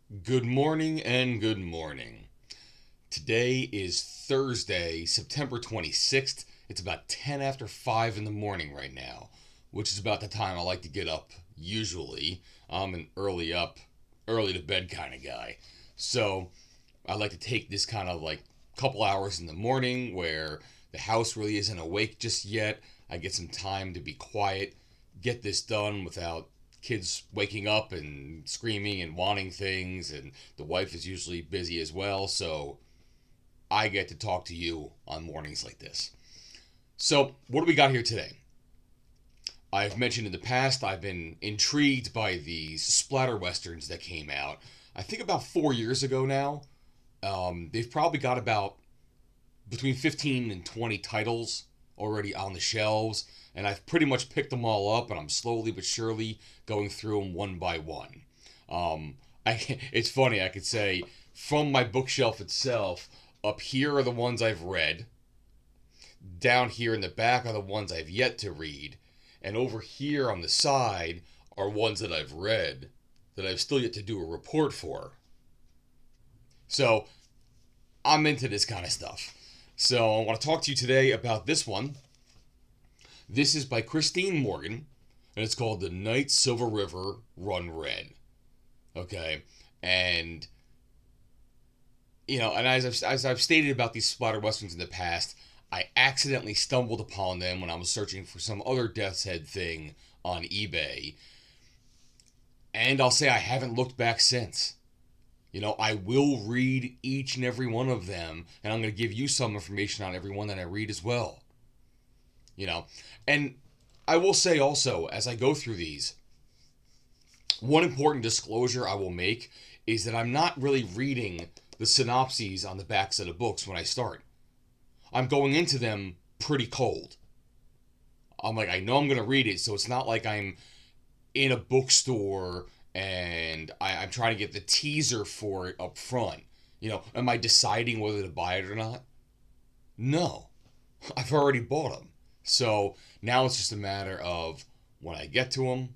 Good morning and good morning. Today is Thursday, September 26th. It's about 10 after 5 in the morning right now, which is about the time I like to get up usually. I'm an early up, early to bed kind of guy. So I like to take this kind of like couple hours in the morning where the house really isn't awake just yet. I get some time to be quiet, get this done without kids waking up and screaming and wanting things, and the wife is usually busy as well, so I get to talk to you on mornings like this. So, what do we got here today? I've mentioned in the past I've been intrigued by these splatter westerns that came out, I think about 4 years ago now. They've probably got about between 15 and 20 titles already on the shelves, and I've pretty much picked them all up, and I'm slowly but surely going through them one by one. It's funny, I could say from my bookshelf itself, up here are the ones I've read, down here in the back are the ones I've yet to read, and over here on the side are ones that I've read that I've still yet to do a report for. So I'm into this kind of stuff. So I want to talk to you today about this one. This is by Christine Morgan, and it's called The Night Silver River Run Red. Okay, and and as I've stated about these splatter westerns in the past, I accidentally stumbled upon them when I was searching for some other Death's Head thing on eBay, and I'll say I haven't looked back since. I will read each and every one of them, and I'm going to give you some information on every one that I read as well. You know, and I will say also, as I go through these, one important disclosure I will make is that I'm not really reading the synopses on the backs of the books when I start. I'm going into them pretty cold. I'm like, I know I'm going to read it, so it's not like I'm in a bookstore and I'm trying to get the teaser for it up front. Am I deciding whether to buy it or not? No. I've already bought them. So now it's just a matter of when I get to them,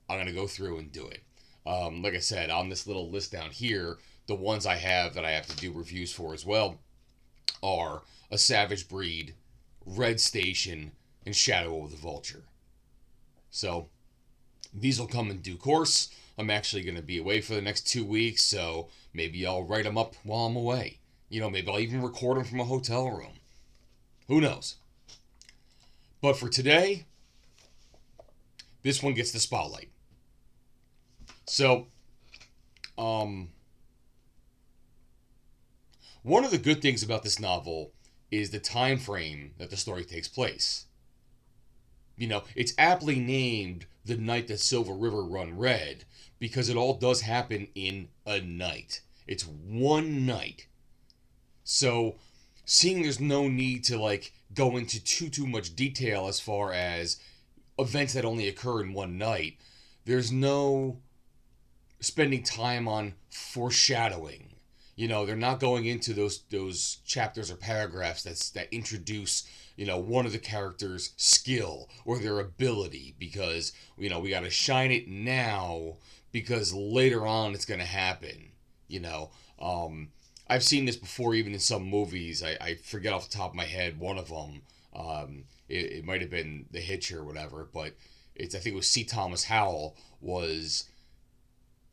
I'm going to go through and do it. Like I said, on this little list down here, the ones I have that I have to do reviews for as well are A Savage Breed, Red Station, and Shadow of the Vulture. So these will come in due course. I'm actually going to be away for the next 2 weeks, so maybe I'll write them up while I'm away. Maybe I'll even record them from a hotel room. Who knows? But for today, this one gets the spotlight. So, one of the good things about this novel is the time frame that the story takes place. It's aptly named The Night That Silver River Run Red because it all does happen in a night. It's one night. So, seeing there's no need to go into too much detail as far as events that only occur in one night, there's no spending time on foreshadowing. They're not going into those chapters or paragraphs that introduce one of the characters' skill or their ability because we got to shine it now because later on it's going to happen. You know, I've seen this before even in some movies. I forget off the top of my head one of them. It might have been The Hitcher or whatever, but I think it was C. Thomas Howell was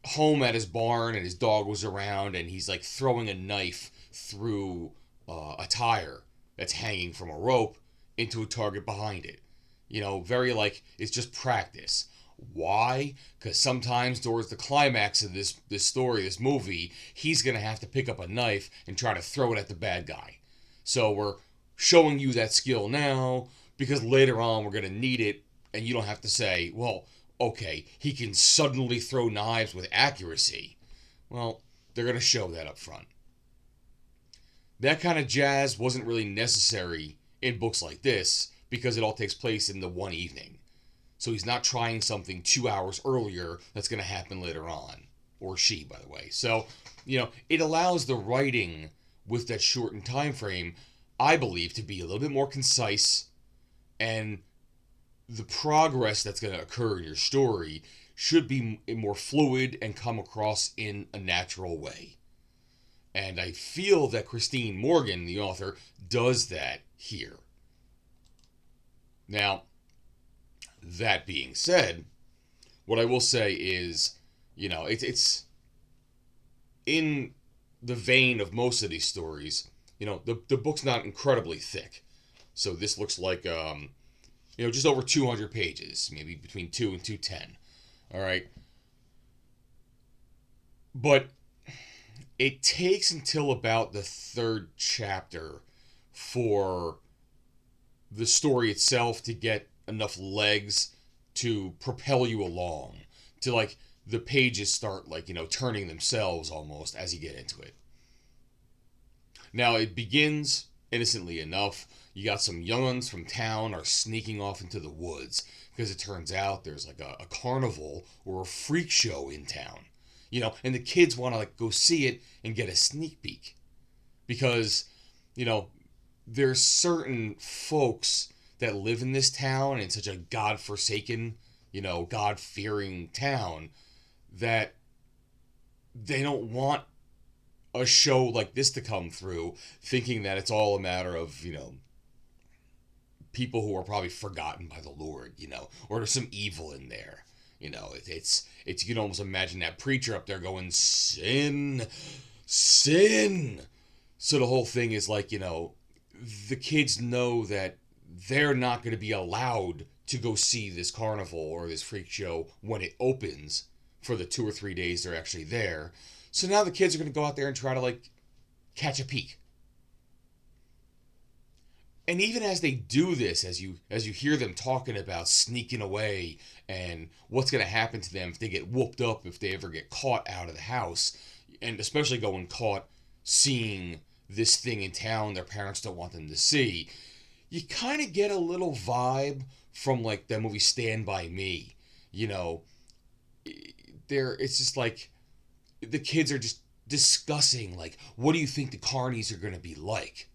home at his barn and his dog was around and he's like throwing a knife through a tire that's hanging from a rope into a target behind it. Very it's just practice. Why? Because sometimes towards the climax of this story, this movie, he's gonna have to pick up a knife and try to throw it at the bad guy. So we're showing you that skill now because later on we're gonna need it, and you don't have to say, well, okay, he can suddenly throw knives with accuracy. Well, they're going to show that up front. That kind of jazz wasn't really necessary in books like this because it all takes place in the one evening. So he's not trying something 2 hours earlier that's going to happen later on. Or she, by the way. So, it allows the writing with that shortened time frame, I believe, to be a little bit more concise, and the progress that's going to occur in your story should be more fluid and come across in a natural way. And I feel that Christine Morgan, the author, does that here. Now, that being said, what I will say is, it's in the vein of most of these stories. The book's not incredibly thick. So this looks like, just over 200 pages, maybe between 2 and 210. All right. But it takes until about the third chapter for the story itself to get enough legs to propel you along, to like the pages start turning themselves almost as you get into it. Now it begins innocently enough. You got some younguns from town are sneaking off into the woods because it turns out there's like a carnival or a freak show in town. And the kids want to go see it and get a sneak peek because, there's certain folks that live in this town in such a godforsaken, God-fearing town that they don't want a show like this to come through, thinking that it's all a matter of, people who are probably forgotten by the Lord, or there's some evil in there. It's you can almost imagine that preacher up there going, sin, sin. So the whole thing is the kids know that they're not going to be allowed to go see this carnival or this freak show when it opens for the 2 or 3 days they're actually there. So now the kids are going to go out there and try to catch a peek. And even as they do this, as you hear them talking about sneaking away and what's going to happen to them if they get whooped up if they ever get caught out of the house, and especially going caught seeing this thing in town their parents don't want them to see, you kind of get a little vibe from that movie Stand By Me. It's just the kids are just discussing what do you think the carnies are going to be like,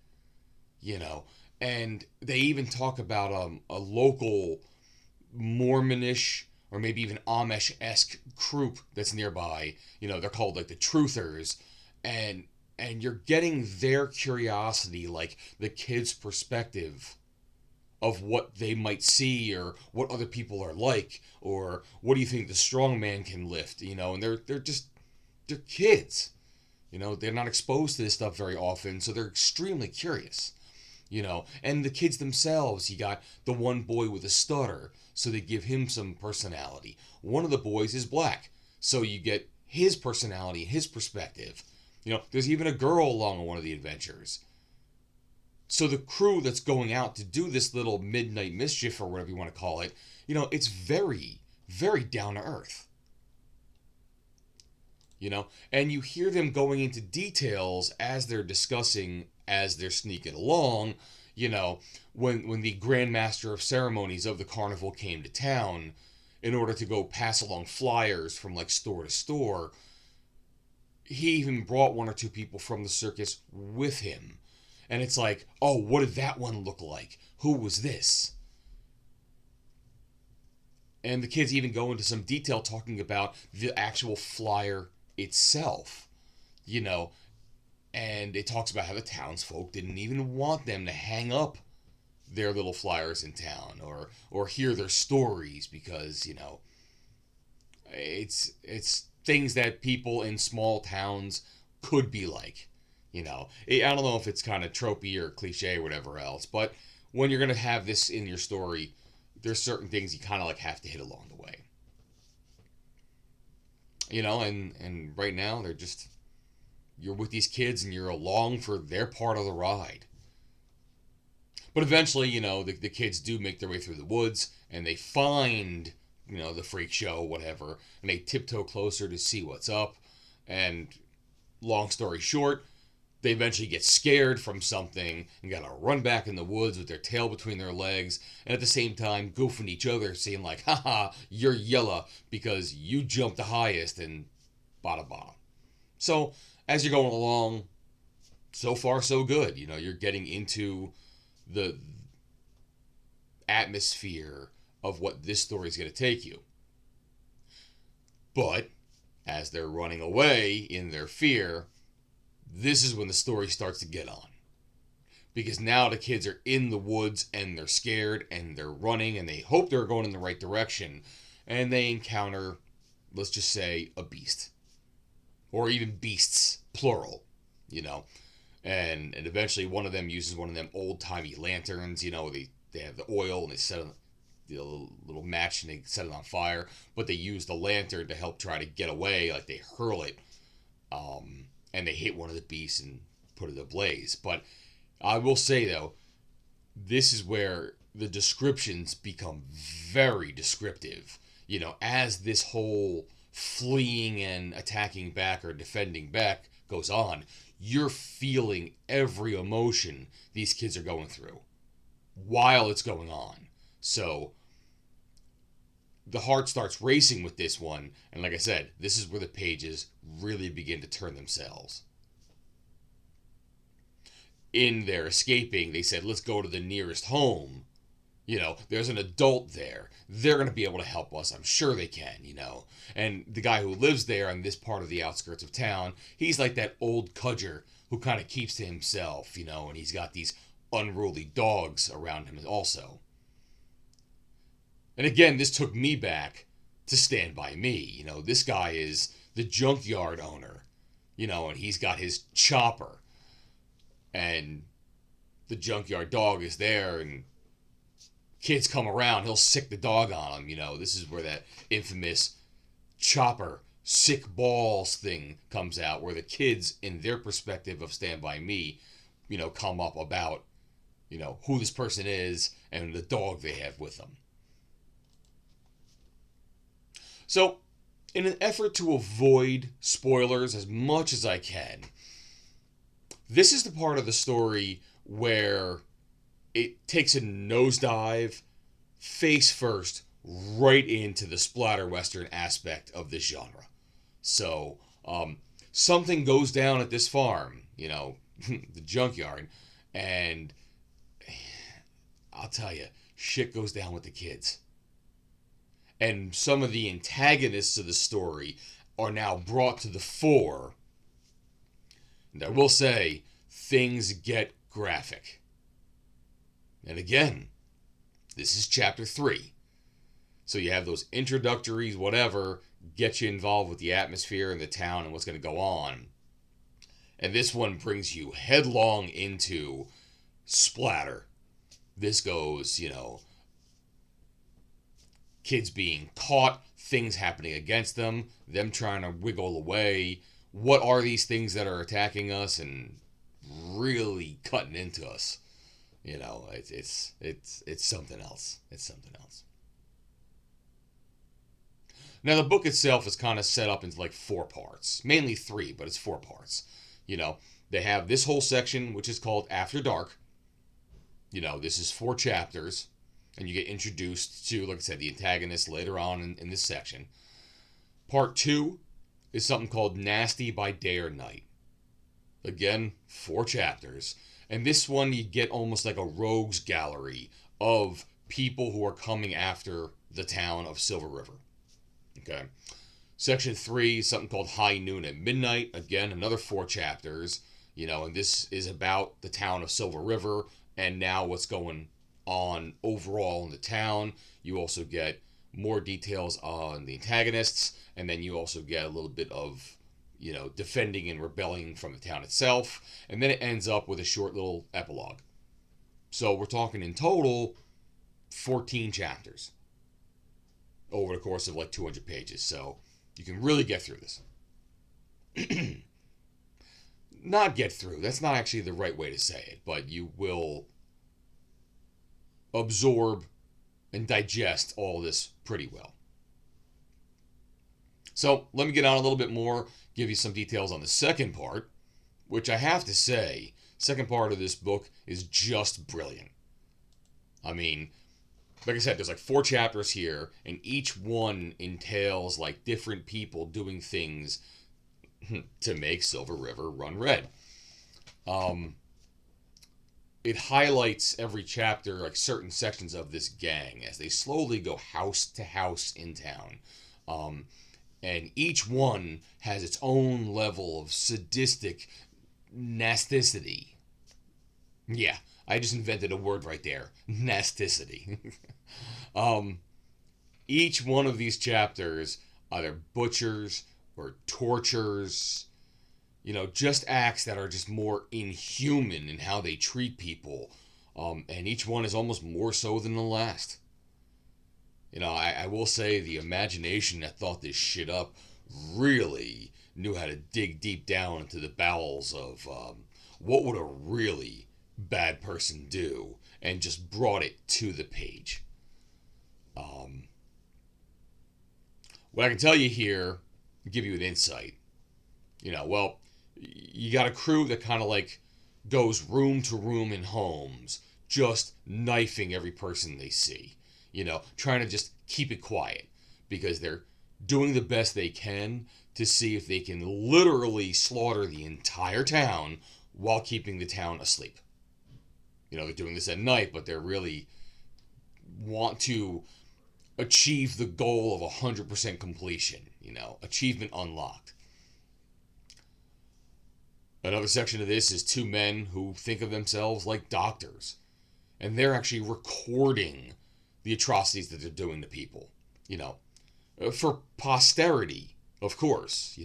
and they even talk about a local Mormonish or maybe even Amish-esque group that's nearby. They're called the Truthers, and you're getting their curiosity, the kids' perspective of what they might see or what other people are like, or what do you think the strong man can lift, and they're kids. They're not exposed to this stuff very often, so they're extremely curious. And the kids themselves, you got the one boy with a stutter, so they give him some personality. One of the boys is black, so you get his personality, his perspective. There's even a girl along on one of the adventures. So the crew that's going out to do this little midnight mischief, or whatever you want to call it, it's very, very down to earth. And you hear them going into details as they're discussing, as they're sneaking along, when the Grand Master of Ceremonies of the carnival came to town in order to go pass along flyers from store to store, he even brought 1 or 2 people from the circus with him. And it's oh, what did that one look like? Who was this? And the kids even go into some detail talking about the actual flyer itself, and it talks about how the townsfolk didn't even want them to hang up their little flyers in town or hear their stories because, it's things that people in small towns could be like. I don't know if it's kind of tropey or cliche or whatever else, but when you're going to have this in your story, there's certain things you kind of have to hit along the way. And right now you're with these kids and you're along for their part of the ride. But eventually, the kids do make their way through the woods and they find, the freak show, whatever, and they tiptoe closer to see what's up. And long story short, they eventually get scared from something and gotta run back in the woods with their tail between their legs, and at the same time goofing each other, saying haha, you're yella because you jumped the highest, and bada bada. So as you're going along, so far so good. You're getting into the atmosphere of what this story is going to take you. But as they're running away in their fear, this is when the story starts to get on. Because now the kids are in the woods and they're scared and they're running and they hope they're going in the right direction. And they encounter, let's just say, a beast. Or even beasts, plural, you know. And eventually one of them uses one of them old-timey lanterns, you know, they have the oil and they set it, the little match and they set it on fire. But they use the lantern to help try to get away, like they hurl it. And they hit one of the beasts and put it ablaze. But I will say, though, this is where the descriptions become very descriptive. You know, as this whole fleeing and attacking back or defending back goes on, you're feeling every emotion these kids are going through while it's going on. So the heart starts racing with this one. And like I said, this is where the pages really begin to turn themselves. In their escaping, they said, let's go to the nearest home. You know, there's an adult there. They're going to be able to help us. I'm sure they can, you know. And the guy who lives there on this part of the outskirts of town, he's like that old cudger who kind of keeps to himself, you know, and he's got these unruly dogs around him also. And again, this took me back to Stand By Me. You know, this guy is the junkyard owner, you know, and he's got his chopper. And the junkyard dog is there, and kids come around, he'll sick the dog on them, you know. This is where that infamous chopper, sick balls thing comes out, where the kids, in their perspective of Stand By Me, you know, come up about, you know, who this person is and the dog they have with them. So, in an effort to avoid spoilers as much as I can, this is the part of the story where it takes a nosedive, face first, right into the splatter western aspect of this genre. So, something goes down at this farm, you know, the junkyard, and I'll tell you, shit goes down with the kids. And some of the antagonists of the story are now brought to the fore. And I will say, things get graphic. And again, this is chapter 3. So you have those introductories, whatever, get you involved with the atmosphere and the town and what's going to go on. And this one brings you headlong into splatter. This goes, you know, kids being caught, things happening against them trying to wiggle away. What are these things that are attacking us and really cutting into us? You know, it's something else. It's something else. Now, the book itself is kind of set up into like 4 parts. Mainly 3, but it's 4 parts. You know, they have this whole section, which is called After Dark. You know, this is 4 chapters. And you get introduced to, like I said, the antagonist later on in this section. Part 2 is something called Nasty by Day or Night. Again, 4 chapters. And this one, you get almost like a rogues gallery of people who are coming after the town of Silver River. Okay. Section 3 is something called High Noon at Midnight. Again, another 4 chapters. You know, and this is about the town of Silver River and now what's going on overall in the town. You also get more details on the antagonists, and then you also get a little bit of, you know, defending and rebelling from the town itself, and then it ends up with a short little epilogue. So we're talking in total 14 chapters over the course of like 200 pages, so you can really get through this. Not get through, that's not actually the right way to say it, but you will absorb and digest all this pretty well. So let me get on a little bit more, give you some details on the second part, which I have to say, second part of this book is just brilliant. I mean, like I said, there's like 4 chapters here, and each one entails like different people doing things to make Silver River run red. It highlights every chapter, like certain sections of this gang, as they slowly go house to house in town. And each one has its own level of sadistic nasticity. Yeah, I just invented a word right there. Nasticity. um, each one of these chapters either butchers or tortures, just acts that are just more inhuman in how they treat people. And each one is almost more so than the last. I will say the imagination that thought this shit up really knew how to dig deep down into the bowels of what would a really bad person do, and just brought it to the page. What I can tell you here, give you an insight. Well, you got a crew that kind of like goes room to room in homes, just knifing every person they see. Trying to just keep it quiet because they're doing the best they can to see if they can literally slaughter the entire town while keeping the town asleep. They're doing this at night, but they're really want to achieve the goal of 100% completion, achievement unlocked. Another section of this is two men who think of themselves like doctors, and they're actually recording the atrocities that they're doing to people, for posterity, of course.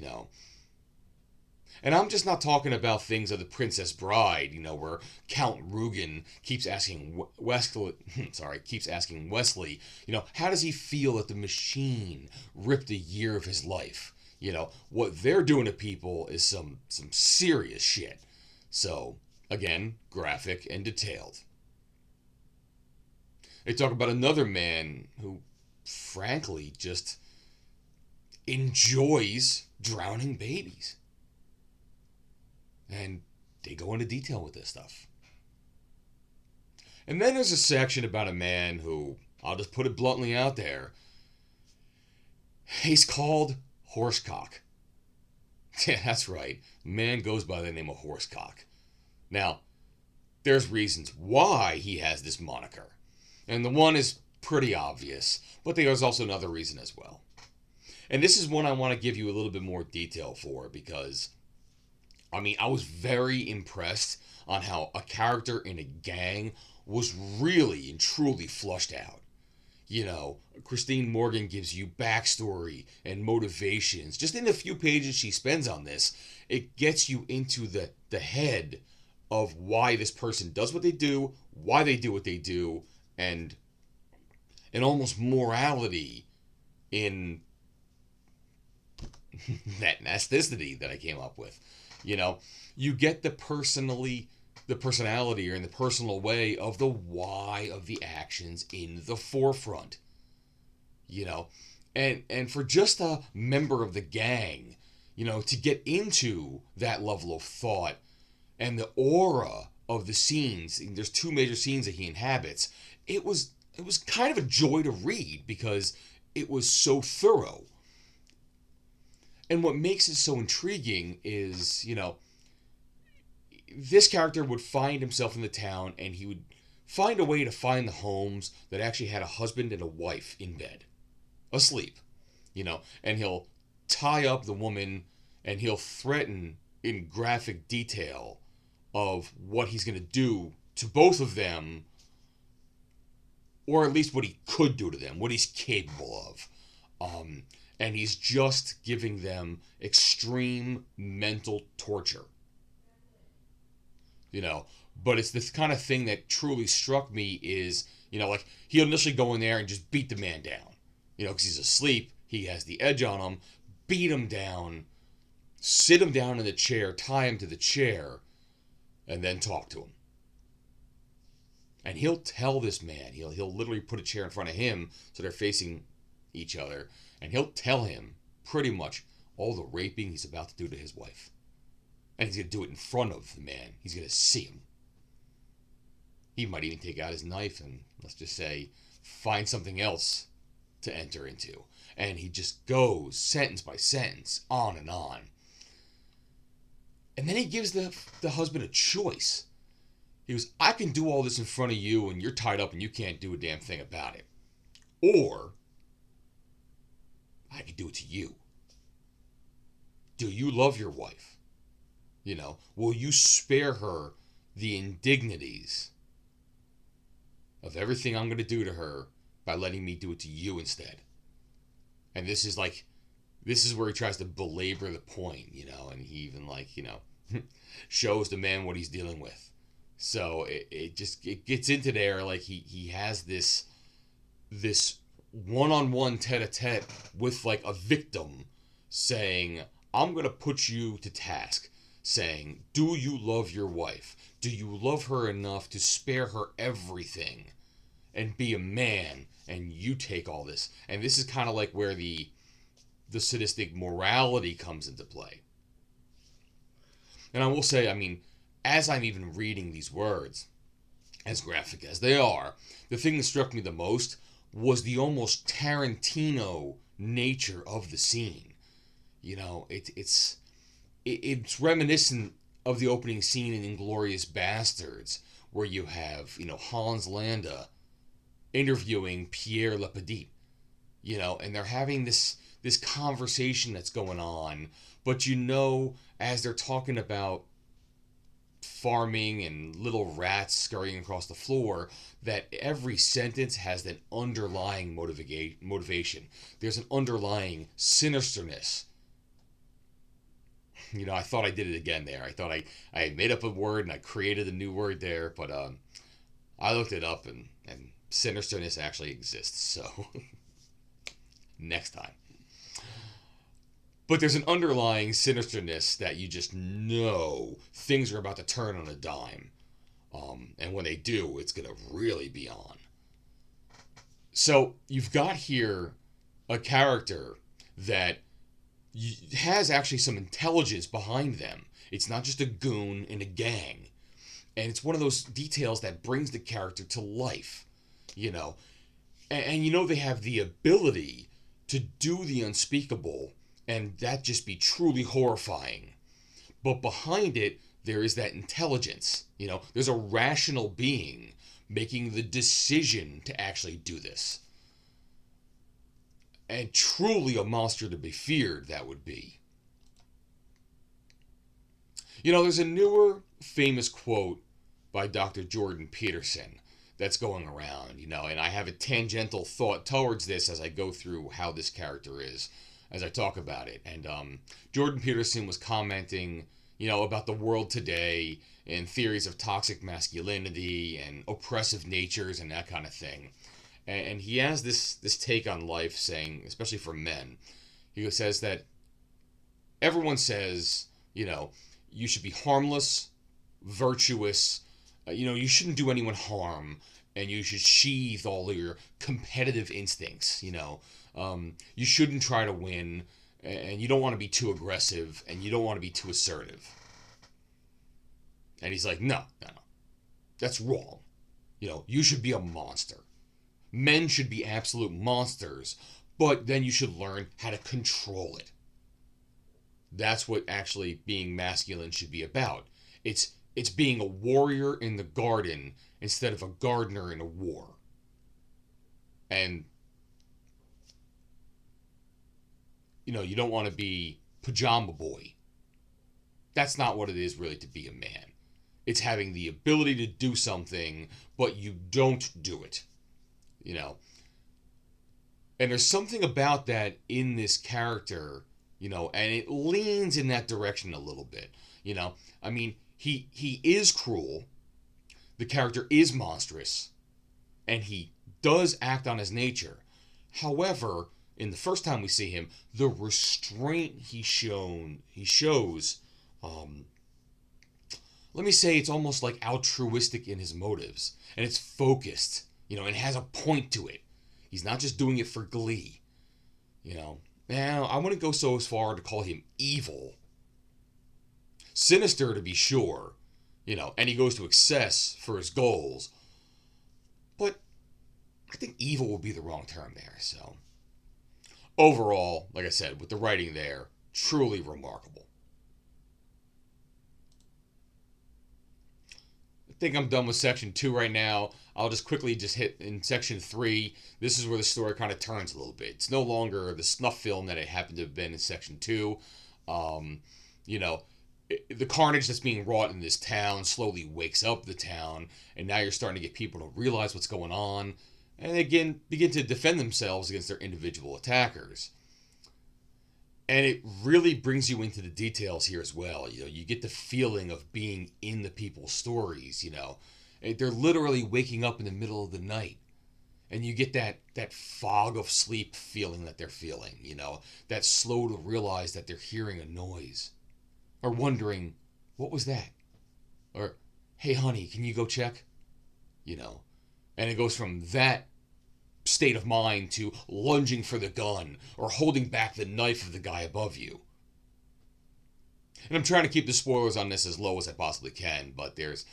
And I'm just not talking about things of the Princess Bride, where Count Rugen keeps asking Wesley, how does he feel that the machine ripped a year of his life? What they're doing to people is some serious shit. So, again, graphic and detailed. They talk about another man who, frankly, just enjoys drowning babies. And they go into detail with this stuff. And then there's a section about a man who, I'll just put it bluntly out there, he's called Horsecock. Yeah, that's right. The man goes by the name of Horsecock. Now, there's reasons why he has this moniker. And the one is pretty obvious, but there's also another reason as well. And this is one I want to give you a little bit more detail for because, I was very impressed on how a character in a gang was really and truly flushed out. Christine Morgan gives you backstory and motivations. Just in the few pages she spends on this, it gets you into the head of why this person does what they do, why they do what they do, and almost morality in that nasticity that I came up with. You get the personality or in the personal way of the why of the actions in the forefront. And for just a member of the gang, to get into that level of thought and the aura of the scenes. There's two major scenes that he inhabits. It was kind of a joy to read because it was so thorough. And what makes it so intriguing is, this character would find himself in the town and he would find a way to find the homes that actually had a husband and a wife in bed, asleep, and he'll tie up the woman and he'll threaten in graphic detail of what he's going to do to both of them, or at least what he could do to them, what he's capable of. And he's just giving them extreme mental torture. But it's this kind of thing that truly struck me is, like he'll initially go in there and just beat the man down, because he's asleep, he has the edge on him, beat him down, sit him down in the chair, tie him to the chair, and then talk to him. And he'll tell this man, he'll literally put a chair in front of him so they're facing each other, and he'll tell him pretty much all the raping he's about to do to his wife. And he's going to do it in front of the man. He's going to see him. He might even take out his knife and, let's just say, find something else to enter into. And he just goes, sentence by sentence, on and on. And then he gives the husband a choice. He goes, I can do all this in front of you and you're tied up and you can't do a damn thing about it. Or, I can do it to you. Do you love your wife? Will you spare her the indignities of everything I'm going to do to her by letting me do it to you instead? And this is where he tries to belabor the point, and he even shows the man what he's dealing with. So it gets into there, like he has this one-on-one tete-a-tete with like a victim saying, I'm going to put you to task, saying, do you love your wife? Do you love her enough to spare her everything and be a man, and you take all this? And this is kind of like where the sadistic morality comes into play. And I will say, I mean, as I'm even reading these words, as graphic as they are, the thing that struck me the most was the almost Tarantino nature of the scene. It's reminiscent of the opening scene in Inglourious Bastards, where you have, Hans Landa interviewing Pierre Lepetit, and they're having this conversation that's going on, but as they're talking about farming and little rats scurrying across the floor, that every sentence has an underlying motivation. There's an underlying sinisterness. I thought I did it again there. I thought I had made up a word and I created a new word there, but I looked it up and sinisterness actually exists, so next time. But there's an underlying sinisterness that you just know things are about to turn on a dime. And when they do, it's going to really be on. So you've got here a character that has actually some intelligence behind them. It's not just a goon in a gang. And it's one of those details that brings the character to life. And they have the ability to do the unspeakable, and that just be truly horrifying. But behind it, there is that intelligence. There's a rational being making the decision to actually do this. And truly a monster to be feared, that would be. There's a newer famous quote by Dr. Jordan Peterson that's going around, and I have a tangential thought towards this as I go through how this character is, as I talk about it. And Jordan Peterson was commenting, about the world today and theories of toxic masculinity and oppressive natures and that kind of thing. And he has this take on life, saying, especially for men, he says that everyone says, you should be harmless, virtuous, you shouldn't do anyone harm, and you should sheathe all your competitive instincts, you shouldn't try to win, and you don't want to be too aggressive, and you don't want to be too assertive. And he's like, no, that's wrong. You should be a monster. Men should be absolute monsters, but then you should learn how to control it. That's what actually being masculine should be about. It's being a warrior in the garden instead of a gardener in a war. And you don't want to be pajama boy. That's not what it is really to be a man. It's having the ability to do something, but you don't do it. And there's something about that in this character, and it leans in that direction a little bit. I mean, he is cruel. The character is monstrous, and he does act on his nature. However, in the first time we see him, the restraint he shows, let me say it's almost like altruistic in his motives, and it's focused, and has a point to it. He's not just doing it for glee, Now, I wouldn't go so as far to call him evil. Sinister, to be sure, and he goes to excess for his goals. But I think evil would be the wrong term there, so. Overall, like I said, with the writing there, truly remarkable. I think I'm done with section 2 right now. I'll just quickly hit in section 3. This is where the story kind of turns a little bit. It's no longer the snuff film that it happened to have been in section 2. Um, you know, the carnage that's being wrought in this town slowly wakes up the town, and now you're starting to get people to realize what's going on, and again begin to defend themselves against their individual attackers. And it really brings you into the details here as well. You get the feeling of being in the people's stories. They're literally waking up in the middle of the night, and you get that fog of sleep feeling that they're feeling. That slow to realize that they're hearing a noise, or wondering, what was that? Or, hey honey, can you go check? And it goes from that state of mind to lunging for the gun or holding back the knife of the guy above you. And I'm trying to keep the spoilers on this as low as I possibly can, but there's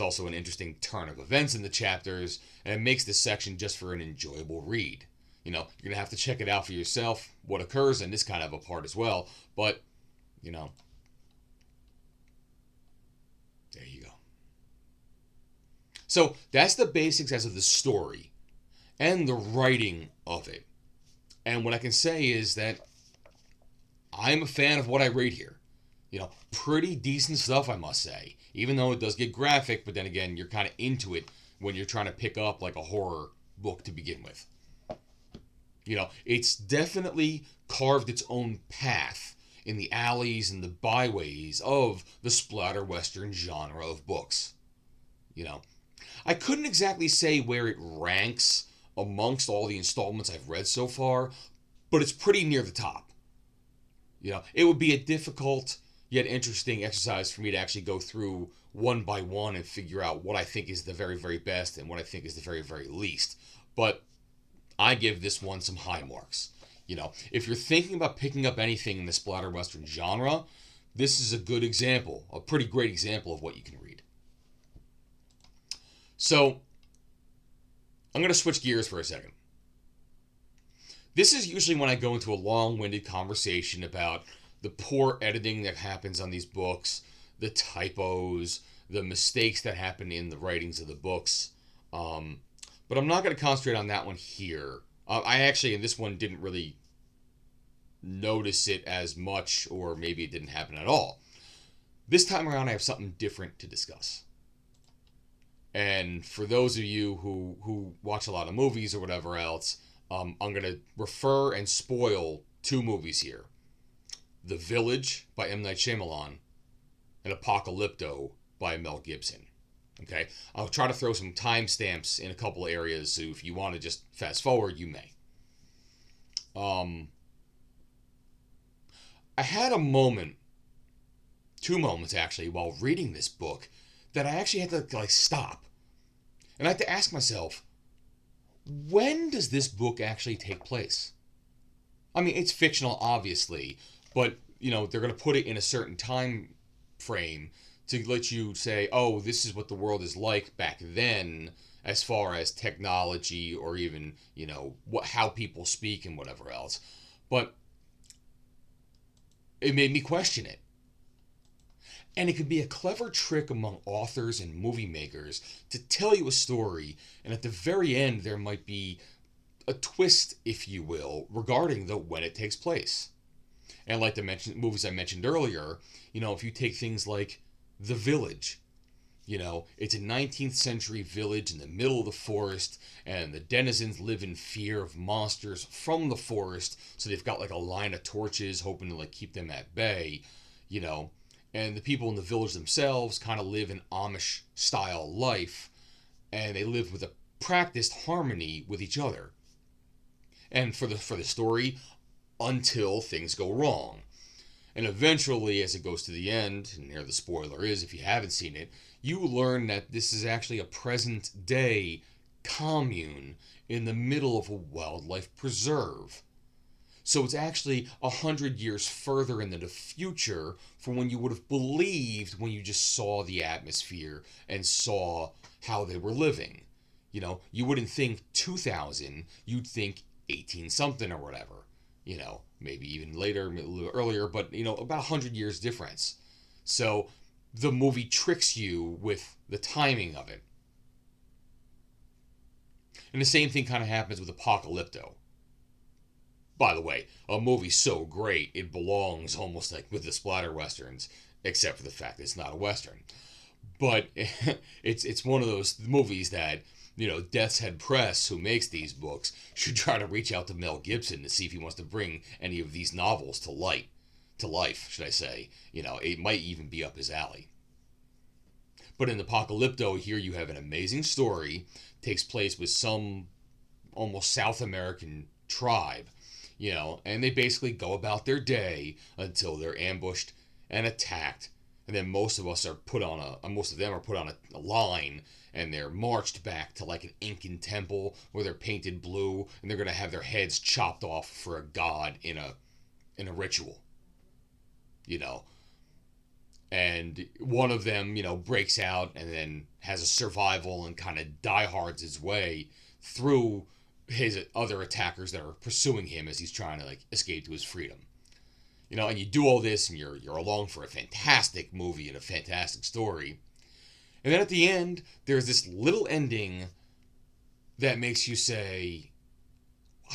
also an interesting turn of events in the chapters, and it makes this section just for an enjoyable read. You're going to have to check it out for yourself, what occurs in this kind of a part as well, but, there you go. So that's the basics as of the story and the writing of it. And what I can say is that I'm a fan of what I read here. Pretty decent stuff, I must say. Even though it does get graphic, but then again, you're kind of into it when you're trying to pick up like a horror book to begin with. It's definitely carved its own path in the alleys and the byways of the splatter western genre of books. I couldn't exactly say where it ranks amongst all the installments I've read so far, but it's pretty near the top. It would be a difficult yet interesting exercise for me to actually go through one by one and figure out what I think is the very, very best and what I think is the very, very least. But I give this one some high marks. If you're thinking about picking up anything in the splatter western genre, this is a good example, a pretty great example of what you can read. So, I'm going to switch gears for a second. This is usually when I go into a long-winded conversation about the poor editing that happens on these books, the typos, the mistakes that happen in the writings of the books. But I'm not going to concentrate on that one here. I actually, in this one, didn't really notice it as much, or maybe it didn't happen at all. This time around, I have something different to discuss. And for those of you who watch a lot of movies or whatever else, I'm going to refer and spoil two movies here. The Village by M. Night Shyamalan and Apocalypto by Mel Gibson. Okay? I'll try to throw some timestamps in a couple areas, so if you want to just fast forward, you may. I had a moment, two moments actually, while reading this book, that I actually had to stop. And I had to ask myself, when does this book actually take place? I mean, it's fictional, obviously, but, they're going to put it in a certain time frame to let you say, oh, this is what the world is like back then, as far as technology or even, how people speak and whatever else. But it made me question it. And it could be a clever trick among authors and movie makers to tell you a story, and at the very end there might be a twist, if you will, regarding when it takes place. And like the movies I mentioned earlier, if you take things like The Village, it's a 19th century village in the middle of the forest, and the denizens live in fear of monsters from the forest, so they've got a line of torches hoping to keep them at bay, and the people in the village themselves kind of live an Amish style life, and they live with a practiced harmony with each other. And for the story, until things go wrong. And eventually, as it goes to the end, and here the spoiler is if you haven't seen it, you learn that this is actually a present day commune in the middle of a wildlife preserve. So it's actually 100 years further into the future from when you would have believed when you just saw the atmosphere and saw how they were living. You wouldn't think 2000, you'd think 18 something or whatever. Maybe even later, a little earlier, but, about 100 years difference. So the movie tricks you with the timing of it. And the same thing kind of happens with Apocalypto. By the way, a movie so great it belongs almost like with the splatter westerns, except for the fact that it's not a western. But it's one of those movies that Death's Head Press, who makes these books, should try to reach out to Mel Gibson to see if he wants to bring any of these novels to life, should I say. It might even be up his alley. But in Apocalypto, here you have an amazing story, takes place with some almost South American tribe, and they basically go about their day until they're ambushed and attacked, and then most of them are put on a line, and they're marched back to like an Incan temple where they're painted blue, and they're gonna have their heads chopped off for a god in a ritual, you know. And one of them, breaks out and then has a survival and kind of diehards his way through his other attackers that are pursuing him as he's trying to like escape to his freedom. And you do all this and you're along for a fantastic movie and a fantastic story. And then at the end, there's this little ending that makes you say,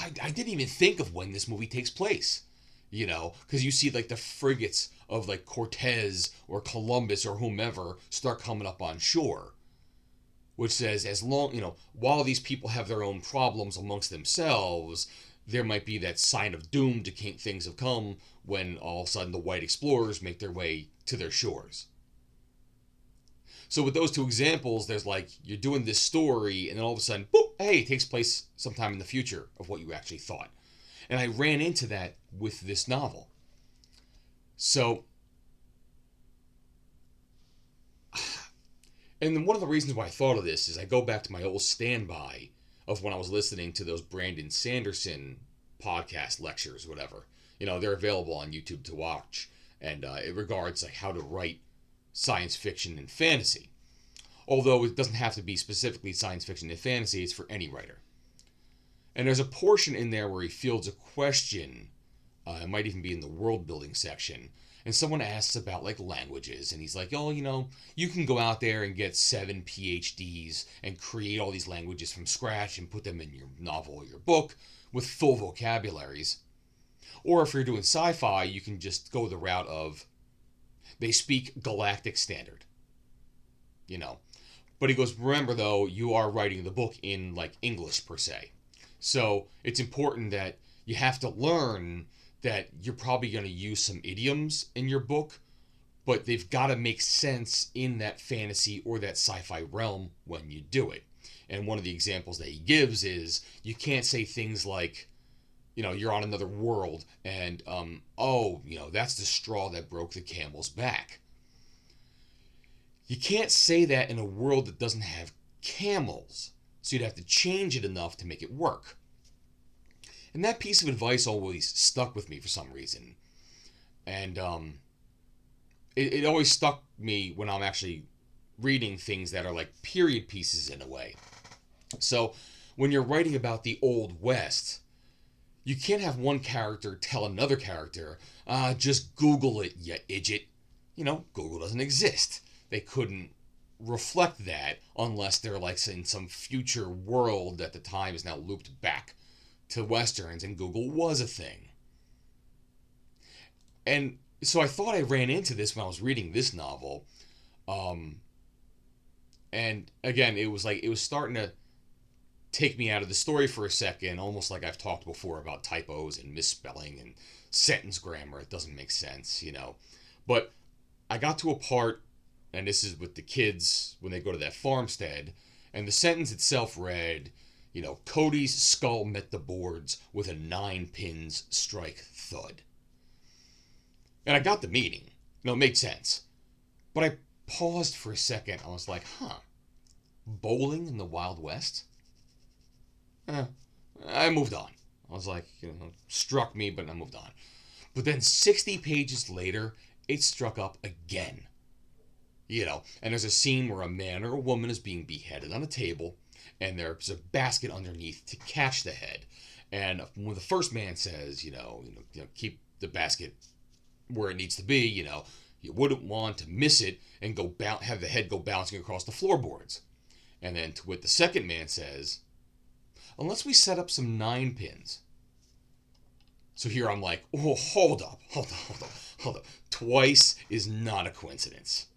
I didn't even think of when this movie takes place. Because you see like the frigates of like Cortez or Columbus or whomever start coming up on shore. Which says, as long, while these people have their own problems amongst themselves, there might be that sign of doom to things have come when all of a sudden the white explorers make their way to their shores. So with those two examples, there's like, you're doing this story, and then all of a sudden, boop, hey, it takes place sometime in the future of what you actually thought. And I ran into that with this novel. So, and then one of the reasons why I thought of this is I go back to my old standby of when I was listening to those Brandon Sanderson podcast lectures, whatever. They're available on YouTube to watch. And it regards like how to write science fiction and fantasy. Although it doesn't have to be specifically science fiction and fantasy, it's for any writer. And there's a portion in there where he fields a question, it might even be in the world building section, and someone asks about like languages, and he's like, oh, you can go out there and get 7 PhDs and create all these languages from scratch and put them in your novel or your book with full vocabularies. Or if you're doing sci-fi, you can just go the route of, they speak galactic standard. But he goes, remember though, you are writing the book in like English per se. So it's important that you have to learn that you're probably going to use some idioms in your book, but they've got to make sense in that fantasy or that sci-fi realm when you do it. And one of the examples that he gives is you can't say things like, you're on another world and, that's the straw that broke the camel's back. You can't say that in a world that doesn't have camels. So you'd have to change it enough to make it work. And that piece of advice always stuck with me for some reason. And it always stuck me when I'm actually reading things that are like period pieces in a way. So when you're writing about the Old West, you can't have one character tell another character, just Google it, you idiot. Google doesn't exist. They couldn't reflect that unless they're like in some future world that the time is now looped back to Westerns and Google was a thing. And so I thought I ran into this when I was reading this novel. And again, it was starting to take me out of the story for a second, almost like I've talked before about typos and misspelling and sentence grammar. It doesn't make sense, But I got to a part, and this is with the kids when they go to that farmstead, and the sentence itself read, Cody's skull met the boards with a 9 pins strike thud. And I got the meaning. It made sense. But I paused for a second. I was like, bowling in the Wild West? I moved on. I was like, struck me, but I moved on. But then 60 pages later, it struck up again. And there's a scene where a man or a woman is being beheaded on a table, and there's a basket underneath to catch the head. And when the first man says, keep the basket where it needs to be, you wouldn't want to miss it and have the head go bouncing across the floorboards. And then to what the second man says, unless we set up some 9 pins. So here I'm like, oh, hold up. Twice is not a coincidence.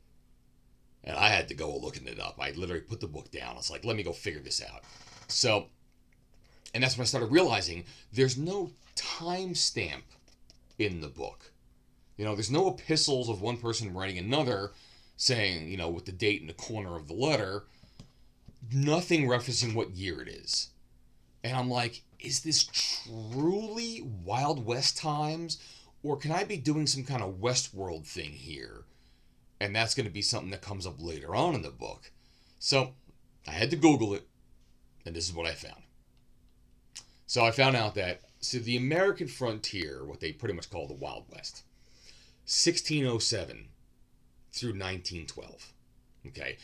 And I had to go looking it up. I literally put the book down. I was like, let me go figure this out. So, and that's when I started realizing there's no timestamp in the book. There's no epistles of one person writing another saying, with the date in the corner of the letter, nothing referencing what year it is. And I'm like, is this truly Wild West times? Or can I be doing some kind of Westworld thing here? And that's going to be something that comes up later on in the book. So I had to Google it, and this is what I found. So I found out that the American frontier, what they pretty much call the Wild West, 1607 through 1912. Okay,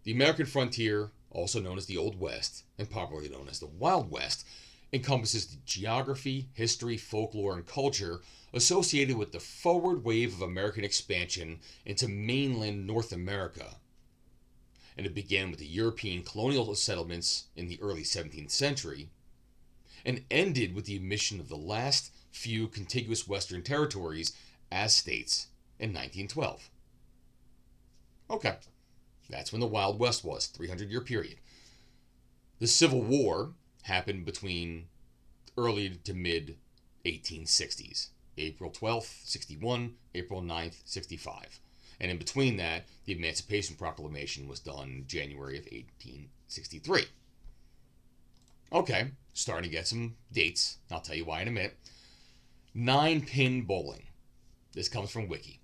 the American frontier, also known as the Old West, and popularly known as the Wild West, encompasses the geography, history, folklore, and culture associated with the forward wave of American expansion into mainland North America. And it began with the European colonial settlements in the early 17th century, and ended with the admission of the last few contiguous Western territories as states in 1912. Okay, that's when the Wild West was, 300-year period. The Civil War happened between early to mid 1860s. April 12th, 61, April 9th, 65. And in between that, the Emancipation Proclamation was done in January of 1863. Okay, starting to get some dates. I'll tell you why in a minute. 9-pin bowling. This comes from Wiki.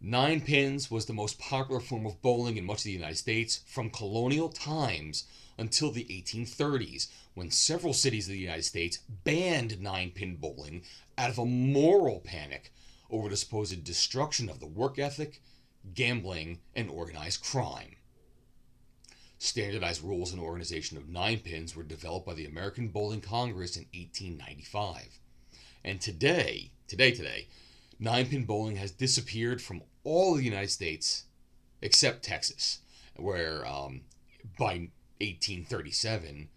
9 pins was the most popular form of bowling in much of the United States from colonial times until the 1830s, when several cities of the United States banned 9-pin bowling out of a moral panic over the supposed destruction of the work ethic, gambling, and organized crime. Standardized rules and organization of 9 pins were developed by the American Bowling Congress in 1895. And today, 9-pin bowling has disappeared from all of the United States except Texas, where by 1837,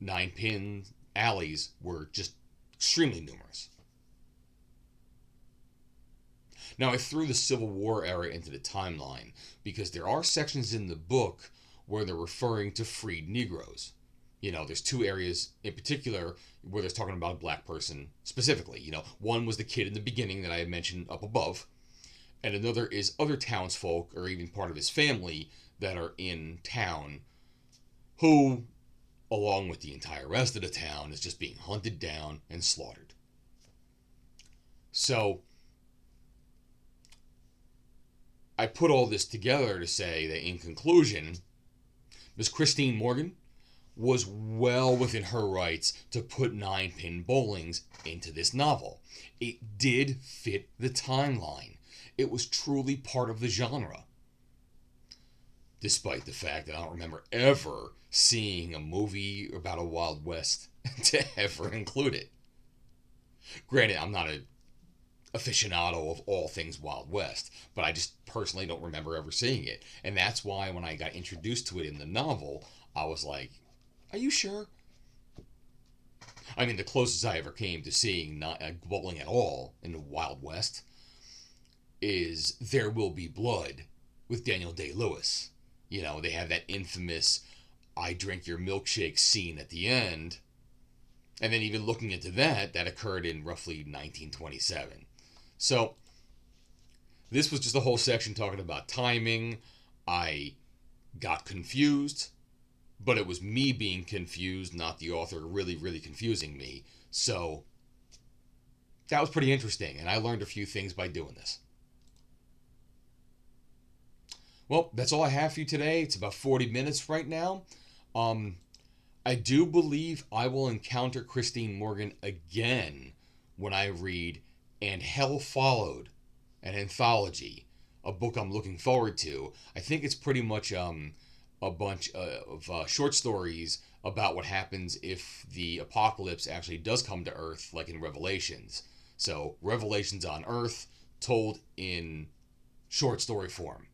9-pin alleys were just extremely numerous. Now, I threw the Civil War era into the timeline because there are sections in the book where they're referring to freed Negroes. There's 2 areas in particular where they're talking about a black person specifically. One was the kid in the beginning that I had mentioned up above, and another is other townsfolk or even part of his family that are in town who, along with the entire rest of the town, is just being hunted down and slaughtered. So I put all this together to say that in conclusion, Miss Christine Morgan was well within her rights to put 9-pin bowlings into this novel. It did fit the timeline. It was truly part of the genre. Despite the fact that I don't remember ever seeing a movie about a Wild West to ever include it. Granted, I'm not an aficionado of all things Wild West, but I just personally don't remember ever seeing it. And that's why when I got introduced to it in the novel, I was like, are you sure? I mean, the closest I ever came to seeing bowling at all in the Wild West is There Will Be Blood with Daniel Day-Lewis. They have that infamous I drink your milkshake scene at the end. And then even looking into that occurred in roughly 1927. So this was just a whole section talking about timing. I got confused, but it was me being confused, not the author really, really confusing me. So that was pretty interesting, and I learned a few things by doing this. Well, that's all I have for you today. It's about 40 minutes right now. I do believe I will encounter Christine Morgan again when I read And Hell Followed, an anthology, a book I'm looking forward to. I think it's pretty much a bunch of short stories about what happens if the apocalypse actually does come to Earth, like in Revelations. So, Revelations on Earth, told in short story form.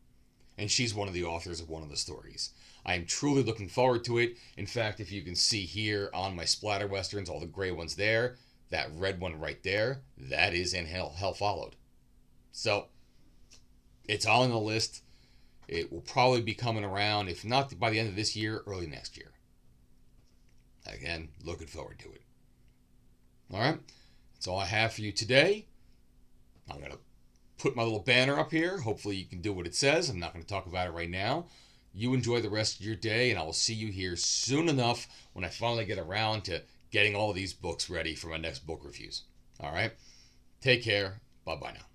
And she's one of the authors of one of the stories. I am truly looking forward to it. In fact, if you can see here on my Splatter Westerns, all the gray ones there, that red one right there, that is In Hell Followed. So it's all on the list. It will probably be coming around, if not by the end of this year, early next year. Again, looking forward to it. All right, that's all I have for you today. I'm going to put my little banner up here. Hopefully you can do what it says. I'm not going to talk about it right now. You enjoy the rest of your day, and I will see you here soon enough when I finally get around to getting all of these books ready for my next book reviews. All right, take care. Bye-bye now.